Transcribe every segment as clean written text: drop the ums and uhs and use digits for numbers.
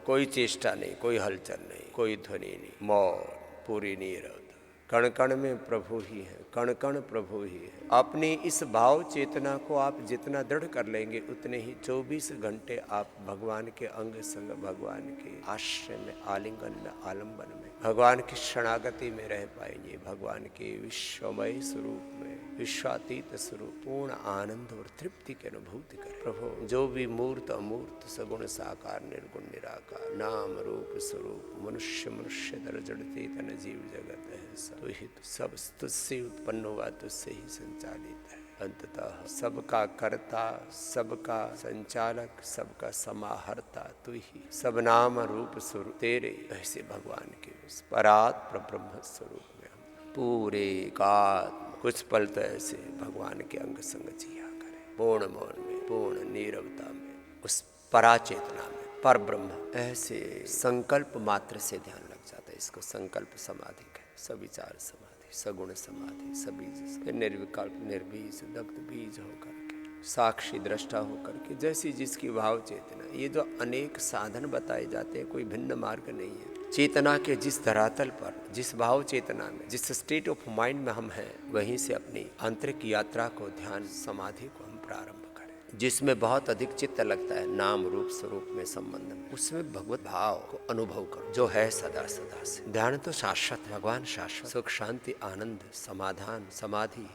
कोई चेष्टा नहीं, कोई हलचल नहीं, कोई ध्वनि नहीं, मौन, पूरी नीरवता। कण कण में प्रभु ही है, कण कण प्रभु ही है। अपनी इस भाव चेतना को आप जितना दृढ़ कर लेंगे उतने ही 24 घंटे आप भगवान के अंग संग, भगवान के आश्रय में, आलिंगन में, आलंबन में, भगवान की शरणागति में रह पाएंगे। भगवान के विश्वमय स्वरूप में, विश्वातीत स्वरूप, पूर्ण आनंद और तृप्ति की अनुभूति करें। प्रभु जो भी मूर्त अमूर्त, सगुण साकार, निर्गुण निराकार, नाम रूप स्वरूप, मनुष्य मनुष्य दर जड़ चेतन जीव जगत है, तो ही सब तुझसे उत्पन्न हुआ, तुझसे ही संचालित है। अंततः सबका कर्ता, सबका संचालक, सबका समाहर्ता तू ही। सब नाम रूप स्वरूप तेरे, ऐसे भगवान के उस परात्पर ब्रह्म स्वरूप में हम पूरे एकात्म कुछ पल तो ऐसे भगवान के अंग संग जिया करें, पूर्ण मौन में, पूर्ण नीरवता में, उस पराचेतना में, पर ब्रह्म। ऐसे संकल्प मात्र से ध्यान लग जाता है। इसको संकल्प समाधि कहे, सविचार समाधि, सगुण समाधि, सबीज, निर्विकल्प, निर्बीज, दग्ध बीज होकर के, साक्षी दृष्टा होकर के, जैसी जिसकी भाव चेतना। ये जो अनेक साधन बताए जाते हैं, कोई भिन्न मार्ग नहीं है। चेतना के जिस धरातल पर, जिस भाव चेतना में, जिस स्टेट ऑफ माइंड में हम हैं, वहीं से अपनी आंतरिक यात्रा को, ध्यान समाधि को हम प्रारंभ करें। जिसमें बहुत अधिक चित्त लगता है नाम रूप स्वरूप में संबंध में, उसमें भगवत भाव को अनुभव करो जो है सदा सदा से। ध्यान तो शाश्वत, भगवान शाश्वत, सुख शांति आनंद समाधान समाधि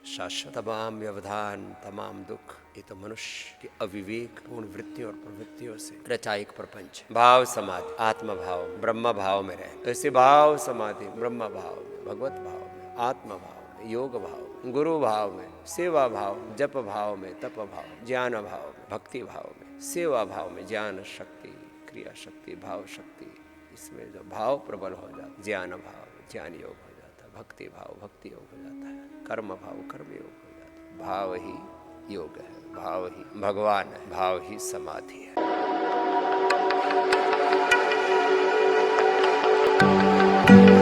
शाश्वत, तमाम व्यवधान तमाम दुख, ये तो मनुष्य की अविवेक पूर्ण वृत्तियों और प्रवृत्तियों से रचा एक प्रपंच। भाव समाधि, आत्म भाव, ब्रह्म भाव में रहे, ऐसे भाव समाधि, ब्रह्म भाव में, भगवत भाव में, आत्म भाव में, योग भाव में, गुरु भाव में, सेवा भाव में, जप भाव में, तप भाव में, ज्ञान भाव में, भक्ति भाव में, सेवा भाव में, ज्ञान शक्ति, क्रिया शक्ति, भाव शक्ति, इसमें जो भाव प्रबल हो जाता, ज्ञान भाव ज्ञान योग हो जाता, भक्ति भाव भक्ति योग हो जाता है, कर्म भाव कर्म योग हो जाता है। भाव ही योग है, भाव ही भगवान है, भाव ही समाधि है।